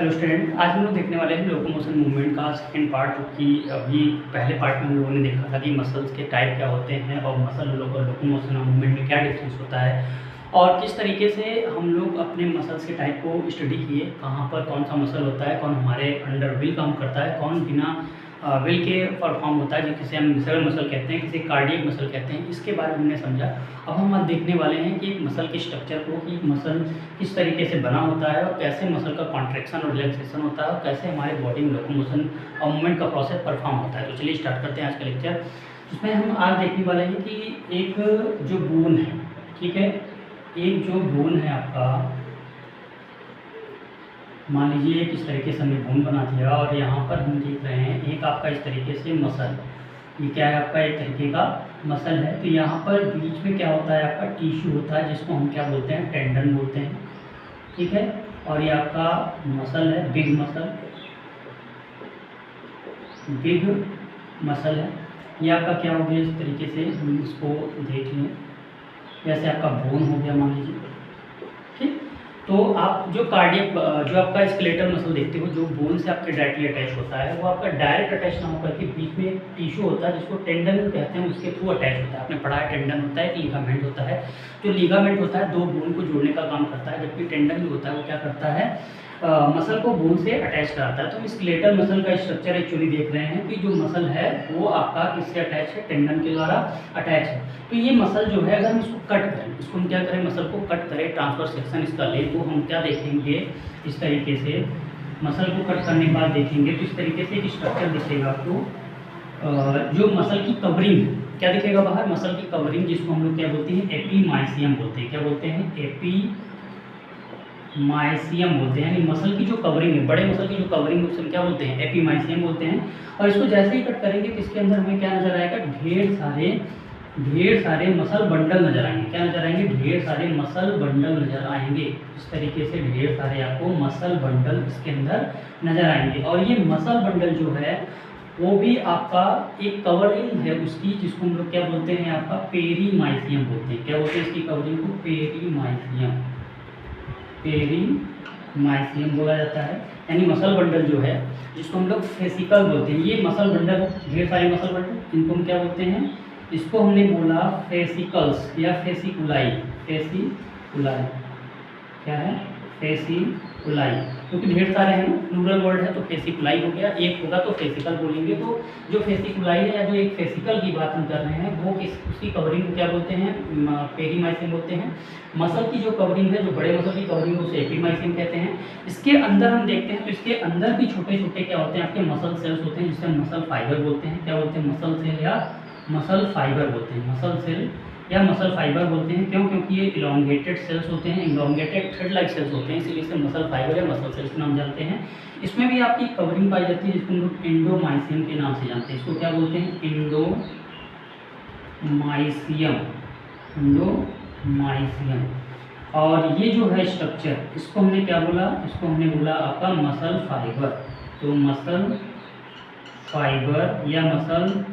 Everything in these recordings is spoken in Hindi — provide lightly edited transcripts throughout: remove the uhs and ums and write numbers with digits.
हेलो स्टूडेंट, आज हम लोग देखने वाले हैं लोकोमोशन मूवमेंट का सेकंड पार्ट। जो कि अभी पहले पार्ट में हम लोगों ने देखा था कि मसल्स के टाइप क्या होते हैं और मसल लोकोमोशन और मूवमेंट में क्या डिफरेंस होता है और किस तरीके से हम लोग अपने मसल्स के टाइप को स्टडी किए, कहाँ पर कौन सा मसल होता है, कौन हमारे अंडर विल काम करता है, कौन बिना विल के परफॉर्म होता है, जिसे हम विसरल मसल कहते हैं, किसे कार्डियक मसल कहते हैं। इसके बारे में हमने समझा। अब हम आज देखने वाले हैं कि एक मसल के स्ट्रक्चर को, कि मसल किस तरीके से बना होता है और कैसे मसल का कॉन्ट्रैक्शन और रिलैक्सेशन होता है और कैसे हमारे बॉडी में लोकोमोशन और मूवमेंट का प्रोसेस परफॉर्म होता है। तो चलिए स्टार्ट करते हैं आज का लेक्चर। इसमें हम आज देखने वाले हैं कि एक जो बोन है, ठीक है, एक जो बोन है आपका, मान लीजिए किस तरीके से हमने बोन बना दिया और यहाँ पर हम देख रहे हैं एक आपका इस तरीके से मसल, ये क्या है आपका एक तरीके का मसल है। तो यहाँ पर बीच में क्या होता है आपका टिश्यू होता है, जिसको हम क्या बोलते हैं, टेंडन बोलते हैं, ठीक है। और ये आपका मसल है, बिग मसल है। ये आपका क्या हो गया, इस तरीके से हम इसको देख लें, जैसे आपका बोन हो गया मान लीजिए, ठीक। तो आप जो कार्डियक, जो आपका स्केलेटल मसल देखते हो, जो बोन से आपके डायरेक्टली अटैच होता है, वो आपका डायरेक्ट अटैच ना होकर के बीच में एक टिश्यू होता है जिसको टेंडन कहते हैं, उसके थ्रू अटैच होता है। आपने पढ़ा है टेंडन होता है, एक लिगामेंट होता है। जो लिगामेंट होता है दो बोन को जोड़ने का काम करता है, जबकि टेंडन जो होता है वो क्या करता है, मसल को बोन से अटैच कराता है। तो स्केलेटल मसल का स्ट्रक्चर एक्चुअली देख रहे हैं कि जो मसल है वो आपका किससे अटैच है, टेंडन के द्वारा अटैच है। तो ये मसल जो है, अगर हम इसको कट करें, इसको हम क्या करें, मसल को कट करें, ट्रांसफर सेक्शन इसका ले, तो हम क्या देखेंगे, इस तरीके से मसल को कट करने के बाद देखेंगे तो इस तरीके से एक स्ट्रक्चर दिखेगा आपको। जो मसल की कवरिंग है, क्या दिखेगा बाहर, मसल की कवरिंग, जिसको हम लोग क्या बोलते हैं, एपीमाइसियम बोलते हैं। क्या बोलते हैं, एपीमाइसियम बोलते हैं। यानी मसल की जो कवरिंग है, बड़े मसल की जो कवरिंग है उसे हम क्या बोलते हैं, एपीमाइसियम बोलते हैं। और इसको जैसे ही कट करेंगे तो इसके अंदर हमें क्या नजर आएगा, ढेर सारे मसल बंडल नजर आएंगे। क्या नजर आएंगे, ढेर सारे मसल बंडल नजर आएंगे। इस तरीके से ढेर सारे आपको मसल बंडल इसके अंदर नजर आएंगे। और ये मसल बंडल जो है वो भी आपका एक कवरिंग है उसकी, जिसको हम लोग क्या बोलते हैं, आपका पेरीमाइसियम बोलते हैं। क्या बोलते हैं इसकी कवरिंग को, पेरीमाइसियम बोला जाता है। यानी मसल बंडल जो है, जिसको हम लोग फेसिकल बोलते हैं, ये मसल बंडल, ढेर सारे मसल बंडल, इनको हम क्या बोलते हैं, इसको हमने बोला फेसिकल्स या फेसिकुलाई। क्या है, फेसिकुलाई, क्योंकि ढेर सारे हैं ना, प्लूरल वर्ड है तो फेसिकुलाई हो गया, एक होगा तो फेसिकल बोलेंगे। तो जो फेसिकुलाई है या जो एक फेसिकल की बात हम कर रहे हैं, वो उसकी कवरिंग को क्या बोलते हैं, पेरीमाइसियम बोलते हैं। मसल की जो कवरिंग है, जो बड़े मसल की कवरिंग है, उसे एपीमाइसियम कहते हैं। इसके अंदर हम देखते हैं तो इसके अंदर भी छोटे छोटे क्या होते हैं, आपके मसल सेल्स होते हैं, जिसे हम मसल फाइबर बोलते हैं। क्या बोलते हैं, मसल सेल या मसल फाइबर बोलते हैं, मसल सेल या मसल फाइबर बोलते हैं। क्यों, क्योंकि ये इलोंगेटेड सेल्स होते हैं, इलोंगेटेड थ्रेड लाइक सेल्स होते हैं, इसीलिए इसे मसल फाइबर या मसल सेल्स के नाम जानते हैं। इसमें भी आपकी कवरिंग पाई जाती है, जिसको हम लोग एंडोमाइसियम के नाम से जानते हैं। इसको क्या बोलते हैं, एंडोमाइसियम। और ये जो है स्ट्रक्चर, इसको हमने क्या बोला, इसको हमने बोला आपका मसल फाइबर। तो मसल फाइबर या मसल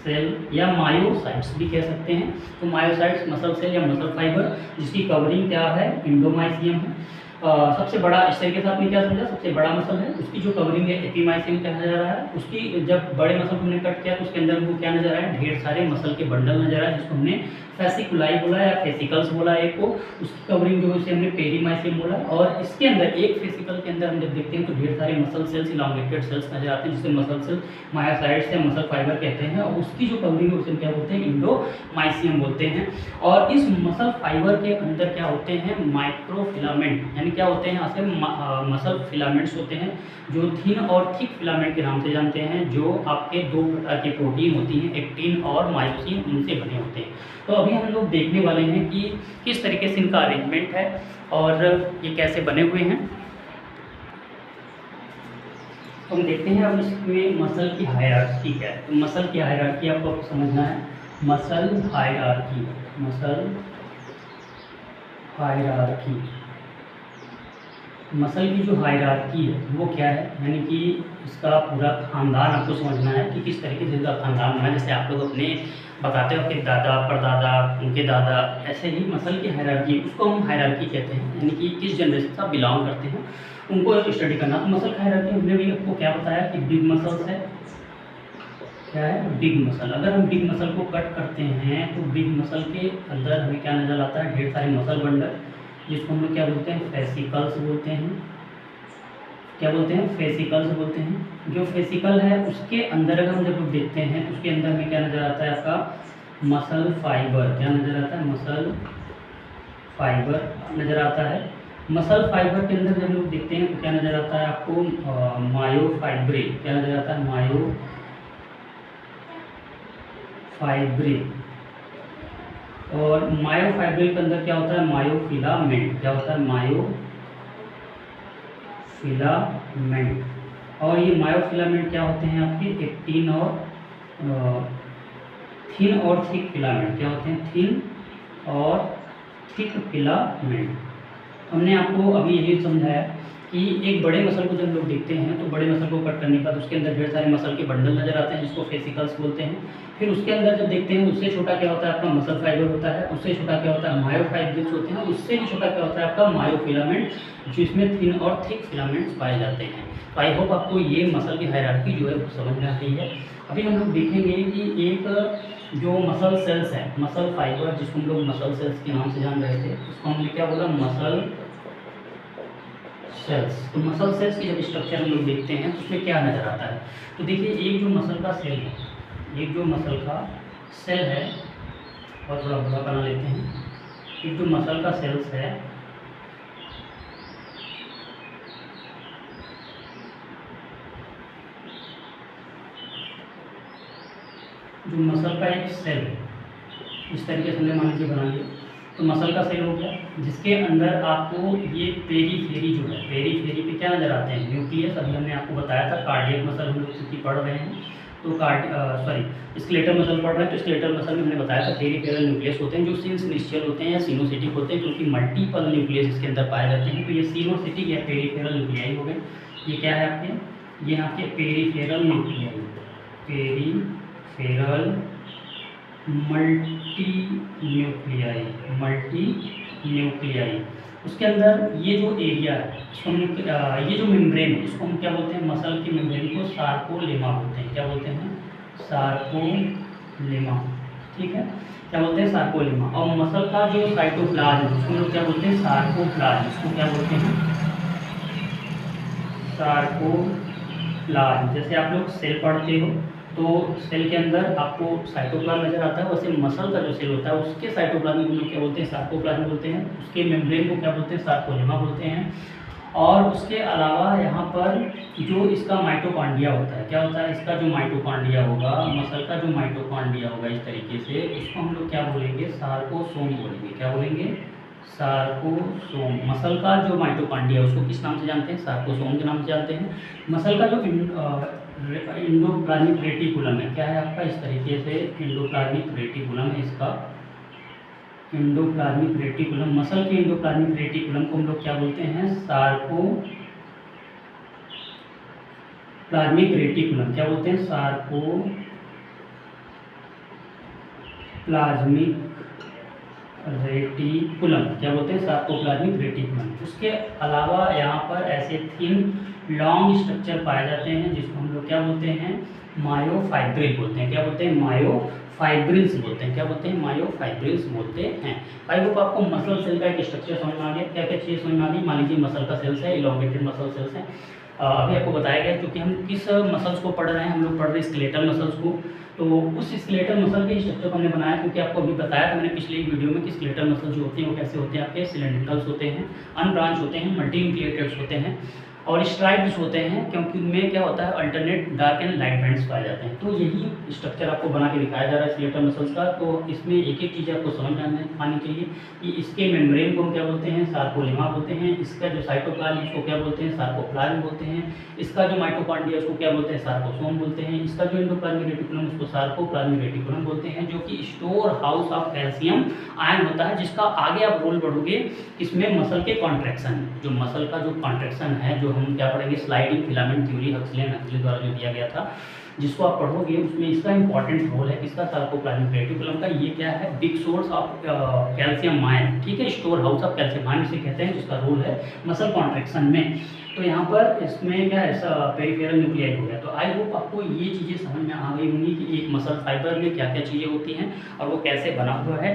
सेल या मायोसाइट्स भी कह सकते हैं। तो मायोसाइट्स, मसल सेल या मसल फाइबर, जिसकी कवरिंग क्या है, एंडोमाइसियम है। सबसे बड़ा, इस तरीके से आपने क्या समझा, सबसे बड़ा मसल है, उसकी जो कवरिंग है एपीमाइसियम कहा जा रहा है। उसकी जब बड़े मसल को हमने कट किया तो उसके अंदर हमको क्या नजर आया, ढेर सारे मसल के बंडल नजर आए, जिसको हमने फेसिकुलाई बोला या फेसिकल्स बोला एक को। उसकी कवरिंग जो है उसे हमने पेरीमाइसियम बोला। और इसके अंदर एक फेसिकल के अंदर हम जब देखते हैं तो ढेर सारे मसल सेल्स, इलांगेटेड सेल्स नजर आते हैं, जिसे मसल सेल, मायोसाइट्स या मसल फाइबर कहते हैं। और उसकी जो कवरिंग है उसे हम क्या बोलते हैं, एंडोमाइसियम बोलते हैं। और इस मसल फाइबर के अंदर क्या होते हैं, माइक्रोफिलामेंट, यानी क्या होते हैं, ऐसे मसल फिलामेंट्स होते हैं, जो थिन और थिक फिलामेंट के नाम से जानते हैं, जो आपके दो प्रकार की प्रोटीन होती हैं, एक्टिन और मायोसिन, उनसे बने होते हैं। तो अभी हम लोग देखने वाले हैं कि किस तरीके से इनका अरेंजमेंट है और ये कैसे बने हुए हैं। तो हम देखते हैं अब इसमें मसल की हायरार्की क्या है। तो मसल की हायरार्की आपको समझना है, मसल हायरार्की, मसल की जो हायरार्की है वो क्या है, यानी कि इसका पूरा खानदान आपको समझना है कि किस तरीके से इसका खानदान बना है। जैसे आप लोग अपने बताते हो कि दादा परदादा उनके दादा, ऐसे ही मसल की हायरार्की, उसको हम हायरार्की कहते हैं, यानी कि किस जनरेशन से आप बिलोंग करते हैं उनको स्टडी करना। तो मसल का हायरार्की हमने भी आपको क्या बताया कि बिग मसल्स है, क्या है बिग मसल। अगर हम बिग मसल को कट करते हैं तो बिग मसल के अंदर हमें क्या नजर आता है, ढेर सारे मसल बंडल, जिसको हम लोग क्या बोलते हैं, फेसिकल्स बोलते हैं। क्या बोलते हैं, फेसिकल्स बोलते हैं। जो फेसिकल है उसके अंदर अगर हम जब देखते हैं तो उसके अंदर में क्या नज़र आता है आपका, मसल फाइबर। क्या नज़र आता है, मसल फाइबर नज़र आता है। मसल फाइबर के अंदर जब लोग देखते हैं तो क्या नज़र आता है आपको, मायोफाइब्रिल। क्या नज़र आता है, मायोफाइब्रिल। और मायोफाइब्रिल के अंदर क्या होता है, मायोफिलामेंट। क्या होता है, मायोफिलामेंट। और ये मायोफिलामेंट क्या होते हैं आपके, एक्टिन और थिन और थिक फिलामेंट। क्या होते हैं, थिन और थिक फिलामेंट। हमने आपको अभी यही समझाया कि एक बड़े मसल को जब लोग देखते हैं तो बड़े मसल को कट करने के बाद उसके अंदर ढेर सारे मसल के बंडल नजर आते हैं, जिसको फेसिकल्स बोलते हैं। फिर उसके अंदर जब देखते हैं उससे छोटा क्या होता है आपका, मसल फाइबर होता है। उससे छोटा क्या होता है, मायोफाइब्रिल्स होते हैं। उससे भी छोटा क्या होता है आपका, मायोफिलामेंट, जिसमें थिन और थिक फिलामेंट्स पाए जाते हैं। तो आई होप आपको ये मसल की हायरार्की जो है वो समझ में आ रही है। अभी हम लोग देखेंगे कि एक जो मसल सेल्स है, मसल फाइबर, जिसको हम लोग मसल सेल्स के नाम से जान रहे थे, उसको हमने क्या बोला, मसल सेल्स। तो मसल सेल्स की जब स्ट्रक्चर हम लोग देखते हैं तो उसमें क्या नज़र आता है, तो देखिए एक जो मसल का सेल है, एक जो मसल का सेल है, और थोड़ा बड़ा बना लेते हैं, एक जो मसल का सेल्स है, जो मसल का एक सेल है, इस तरीके से हमने मान लीजिए बना लिया, तो मसल का सेल हो गया, जिसके अंदर आपको ये पेरीफेरी जो है, पेरीफेरी पे क्या नजर आते हैं, न्यूक्लियस। अभी हमने आपको बताया था कार्डियक मसल हम लोग क्योंकि पढ़ रहे हैं, तो स्केलेटल मसल पढ़ रहे हैं, तो स्केलेटल मसल में हमने बताया था पेरीफेरल न्यूक्लियस होते हैं, जो सिनोसिटियल होते हैं या सिनोसिटिक होते हैं, क्योंकि मल्टीपल न्यूक्लियस इसके अंदर पाए जाते हैं। तो ये सिनोसिटिक या पेरीफेरल न्यूक्लियाई हो गए। ये क्या है आपके, ये आपके peripheral nuclei, peripheral multi nuclei. उसके अंदर ये जो एरिया है इसको हम ये जो मेम्ब्रेन है इसको हम क्या बोलते हैं, मसल की मेम्ब्रेन को सार्कोलेमा बोलते हैं। क्या बोलते हैं, सार्कोलेमा। ठीक है, क्या बोलते हैं, सार्कोलेमा। और मसल का जो साइटोप्लाज्म उसको हम लोग क्या बोलते हैं, सार्कोप्लाज्म। इसको क्या बोलते हैं, सार्कोप्लाज्म। जैसे आप लोग सेल पढ़ते हो तो सेल के अंदर आपको साइटोप्लाज्म नजर आता है, वैसे मसल का जो सेल होता है उसके साइटोप्लाज्म को लोग क्या बोलते हैं, सार्कोप्लाज्म बोलते हैं। उसके मेम्ब्रेन को क्या बोलते हैं, सार्कोलेमा बोलते हैं। और उसके अलावा यहाँ पर जो इसका माइटोकॉन्ड्रिया होता है, क्या होता है, इसका जो माइटोकॉन्ड्रिया होगा, मसल का जो माइटोकॉन्ड्रिया होगा इस तरीके से, उसको हम लोग क्या बोलेंगे, सार्कोसोम बोलेंगे। क्या बोलेंगे, सार्कोसोम। मसल का जो माइटोकॉन्ड्रिया उसको किस नाम से जानते हैं, सार्कोसोम के नाम से जानते हैं। मसल का जो इंडोप्लाज्मिक रेटिकुलम है, क्या है आपका, इस तरीके से इंडोप्लाज्मिक रेटिकुलम है इसका, इंडोप्लाज्मिक रेटिकुलम। मसल के इंडोप्लाज्मिक रेटिकुलम को हम लोग क्या बोलते हैं, सार्कोप्लाज्मिक रेटिकुलम। क्या बोलते हैं, सार्कोप्लाज्मिक रेटिकुलम। क्या बोलते हैं, सार्कोप्लाज्मिक रेटिकुलम। उसके अलावा यहाँ पर ऐसे थिन लॉन्ग स्ट्रक्चर पाए जाते हैं, जिसको हम लोग क्या बोलते हैं, मायोफाइब्रिल बोलते हैं। क्या बोलते हैं, मायोफाइब्रिल्स बोलते हैं। क्या बोलते हैं, मायोफाइब्रिल्स बोलते हैं। आई होप आपको मसल सेल का एक स्ट्रक्चर समझ में आ गया। क्या क्या चीज़ समझ में आ गई, मान लीजिए मसल का सेल्स है, इलॉन्गेटेड मसल सेल्स है। अभी आपको बताया गया क्योंकि हम किस मसल्स को पढ़ रहे हैं, हम लोग पढ़ रहे हैं स्केलेटल मसल्स को। तो उस स्केलेटल मसल के स्ट्रक्चर को हमने बनाया क्योंकि आपको अभी बताया था मैंने पिछले एक वीडियो में कि स्केलेटल मसल जो होते हैं वो कैसे होते हैं, आपके सिलेंड्रिकल्स होते हैं, अनब्रांच होते हैं, मल्टी न्यूक्लिएटेड्स होते हैं और स्ट्राइप्स होते हैं, क्योंकि उनमें क्या होता है, alternate dark and light bands पाए जाते हैं। तो यही स्ट्रक्चर आपको बना के दिखाया जा रहा है स्केलेटल मसल्स का। तो इसमें एक एक चीज़ आपको समझ में आनी चाहिए कि इसके मेम्ब्रेन को हम क्या बोलते हैं, सार्कोलेमा बोलते हैं। इसका जो साइटोप्लाज्म उसको क्या बोलते हैं, सार्कोप्लाज्म बोलते हैं। इसका जो माइटोकॉन्ड्रिया उसको क्या बोलते हैं, सार्कोसोम बोलते हैं। इसका जो एंडोप्लाज्मिक रेटिकुलम उसको सार्कोप्लाज्मिक रेटिकुलम बोलते हैं, जो कि store house of calcium ion होता है, जिसका आगे आप रोल बढ़ोगे इसमें मसल के कॉन्ट्रैक्शन, जो मसल का जो कॉन्ट्रैक्शन है, जो हम क्या पढ़ेंगे, स्लाइडिंग फिलामेंट थ्योरी हक्सले द्वारा जो दिया गया था, जिसको आप पढ़ोगे उसमें इसका इंपॉर्टेंट रोल है किसका, सार्कोप्लाज्मिक रेटिकुलम का। ये क्या है, big source of calcium ion, ठीक है, store house of calcium ion इसे कहते हैं, जिसका रोल है मसल कॉन्ट्रैक्शन में। तो यहाँ पर इसमें क्या है, पेरिफेरल न्यूक्लियाई हो गया। तो आई होप आपको ये चीज़ें समझ में आ गई होंगी कि एक मसल फाइबर में क्या क्या चीज़ें होती हैं और वो कैसे बना हुआ है।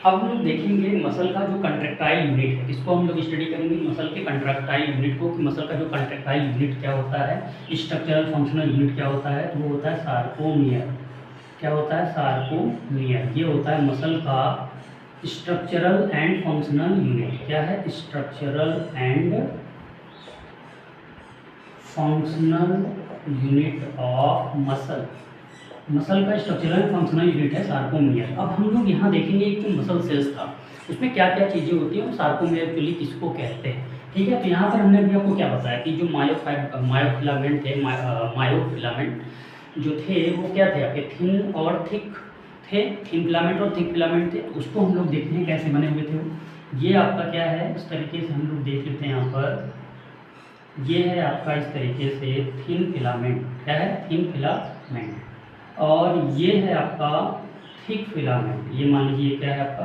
अब हम देखेंगे मसल का जो कंट्रैक्टाइल यूनिट है, इसको हम लोग स्टडी करेंगे मसल के कंट्रैक्टाइल यूनिट को, कि मसल का जो कंट्रैक्टाइल यूनिट क्या होता है, स्ट्रक्चरल फंक्शनल यूनिट क्या होता है। तो वो होता है सार्कोमियर। क्या होता है, सार्कोमियर। ये होता है मसल का स्ट्रक्चरल एंड फंक्शनल यूनिट। क्या है, structural and functional unit of muscle. Muscle का स्ट्रक्चरल फंक्शनल यूनिट है सार्कोमियर। अब हम लोग यहाँ देखेंगे एक जो मसल सेल्स था उसमें क्या क्या चीज़ें होती हैं, सार्कोमियर एक्चुअली किसको कहते हैं, ठीक है। तो यहाँ पर हमने भी आपको क्या बताया कि जो मायोफिलामेंट थे, मायोफिलामेंट जो थे वो क्या थे आपके, थिन और थिक थे, थिन फिलामेंट और थिक फिलामेंट थे। उसको हम लोग देखते हैं कैसे बने हुए थे वो। ये आपका क्या है, इस तरीके से हम लोग देख लेते हैं। यहाँ पर ये है आपका इस तरीके से थिन फिलामेंट। क्या है, थिन फिलामेंट। और ये है आपका थिक फिलामेंट। ये मान लीजिए क्या है आपका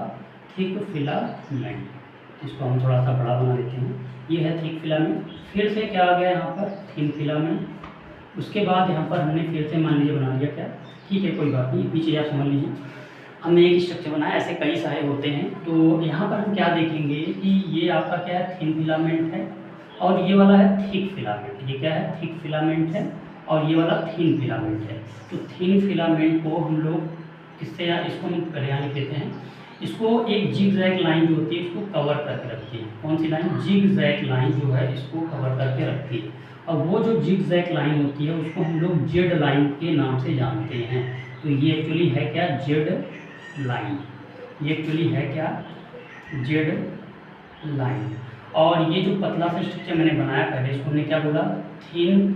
थिक फिलामेंट। इसको हम थोड़ा सा बड़ा बना देते हैं। ये है थिक फिलामेंट। फिर से क्या आ गया यहाँ पर, थिन फिलामेंट। उसके बाद यहाँ पर हमने फिर से मान लीजिए बना लिया क्या, ठीक है कोई बात नहीं, पीछे आप समझ लीजिए। हमने एक स्ट्रक्चर बनाया, ऐसे कई सारे होते हैं। तो यहाँ पर हम क्या देखेंगे कि ये आपका क्या है, थिन फिलामेंट है, और ये वाला है थिक फिलामेंट। ये क्या है, थिक फिलामेंट है, और ये वाला थिन फिलामेंट है। तो थिन फिलामेंट को हम लोग किससे, इसको हम पहले यहाँ लिख लेते हैं। इसको एक जिगजैग लाइन जो होती है इसको कवर करके रखती है। कौन सी लाइन, जिगजैग लाइन जो है इसको कवर करके रखती है। और वो जो जिगजैग लाइन होती है उसको हम लोग जेड लाइन के नाम से जानते हैं। तो ये एक्चुअली है क्या, जेड लाइन। ये एक्चुअली है क्या, जेड लाइन। और ये जो पतला सा स्ट्रक्चर मैंने बनाया पहले, इसको हमने क्या बोला, थिन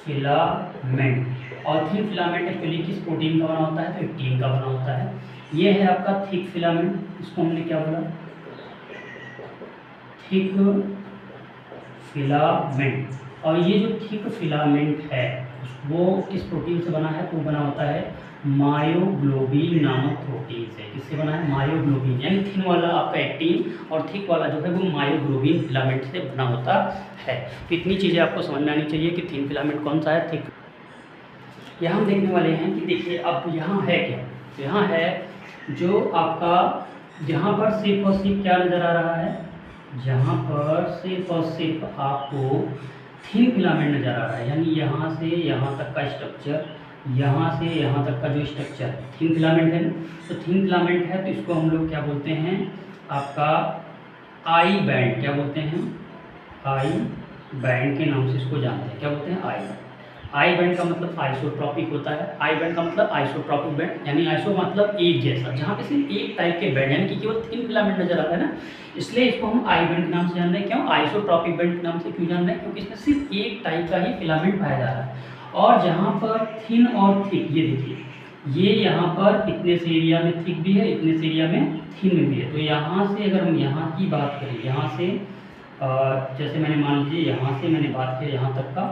फिलामेंट। और थिन फिलामेंट एक्चुअली किस प्रोटीन का बना होता है, तो एक्टिन का बना होता है। ये है आपका थिक फिलामेंट, इसको हमने क्या बोला, थिक फिलामेंट। और ये जो थिक फिलामेंट है वो किस प्रोटीन से बना है, तो बना होता है मायोग्लोबिन नामक प्रोटीन से। किससे बना है, मायोग्लोबिन। यानी थिन वाला आपका एक्टिन और थिक वाला जो है वो मायोग्लोबिन फिलामेंट से बना होता है। तो इतनी चीज़ें आपको समझ में आनी चाहिए कि थिन फिलामेंट कौन सा है, थिक। यहाँ हम देखने वाले हैं कि देखिए अब यहाँ है क्या, तो यहाँ है जो आपका, जहाँ पर सिर्फ और सिर्फ क्या नज़र आ रहा है, जहाँ पर सिर्फ और सिर्फ आपको थिन फिलामेंट नज़र आ रहा है। यानी यहाँ से यहाँ तक का स्ट्रक्चर, यहाँ से यहाँ तक का जो स्ट्रक्चर थिन फिलामेंट है ना, तो थिन फिलामेंट है। तो इसको हम लोग क्या बोलते हैं, आपका आई बैंड। क्या बोलते हैं, आई बैंड के नाम से इसको जानते हैं। क्या बोलते हैं, आई बैंड। आई बैंड का मतलब आइसोट्रॉपिक होता है। आई बैंड का मतलब आइसोट्रॉपिक बैंड, यानी आइसो मतलब एक जैसा, जहाँ पे सिर्फ एक टाइप के बैंड यानी कि केवल थिन फिलामेंट नजर आता है ना, इसलिए इसको हम आई बैंड के नाम से जान रहे हैं। क्यों, आइसोट्रॉपिक बैंड के नाम से क्यों जान रहे हैं, क्योंकि इसमें सिर्फ एक टाइप का ही फिलामेंट पाया जा रहा है। और जहाँ पर थिन और थिक, ये देखिए, ये यहाँ पर इतने से एरिया में थिक भी है, इतने से एरिया में थिन भी है। तो यहाँ से अगर हम यहाँ की बात करें, यहाँ से जैसे मैंने मान लीजिए यहाँ से मैंने बात की यहाँ तक का,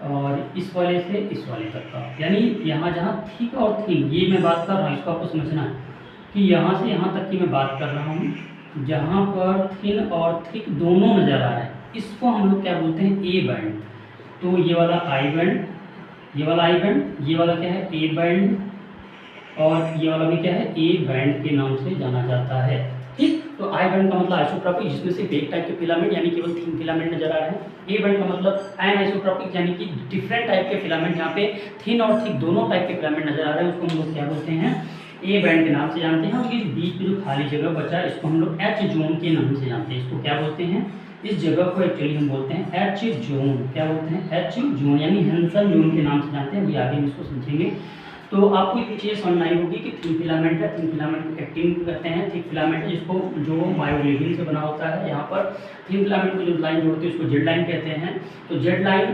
और इस वाले से इस वाले तक का, यानी यहाँ जहाँ थिक और थिन ये मैं बात कर रहा हूँ, इसको आपको समझना है कि यहाँ से यहाँ तक की मैं बात कर रहा हूँ, जहाँ पर थिन और थिक दोनों नज़र आ रहे हैं, इसको हम लोग क्या बोलते हैं, ए बैंड। तो ये वाला आई बैंड, ये वाला आई बैंड, ये वाला क्या है, ए बैंड, और ये वाला भी क्या है, ए बैंड के नाम से जाना जाता है। ठीक, तो आई बैंड का मतलब आइसोट्रॉपिक, जिसमें से एक टाइप के फिलामेंट यानी केवल थिन फिलामेंट नजर आ रहे हैं। ए बैंड का मतलब एन आइसोट्रॉपिक, यानी कि डिफरेंट टाइप के फिलामेंट, यहाँ पे थिन और थिक दोनों टाइप के फिलामेंट नजर आ रहे हैं, उसको हम लोग क्या बोलते हैं, ए बैंड के नाम से जानते हैं। और ये बीच में जो खाली जगह बचा है इसको हम लोग एच जोन के नाम से जानते हैं। इसको क्या बोलते हैं, इस जगह को एक्चुअली हम बोलते हैं एच जोन। क्या बोलते हैं, एच जोन, यानी हेंसन जोन के नाम से जानते हैं। अभी आगे हम इसको समझेंगे। तो आपको इतनी चीज़ें समझ आई होगी कि थिन फिलामेंट है, थिन फिलामेंट एक्टिन कहते हैं, थिक फिलामेंट जिसको जो मायोग्लोबिन से बना होता है। यहाँ पर थिन फिलामेंट को जो लाइन जोड़ती है उसको जेड लाइन कहते हैं। तो जेड लाइन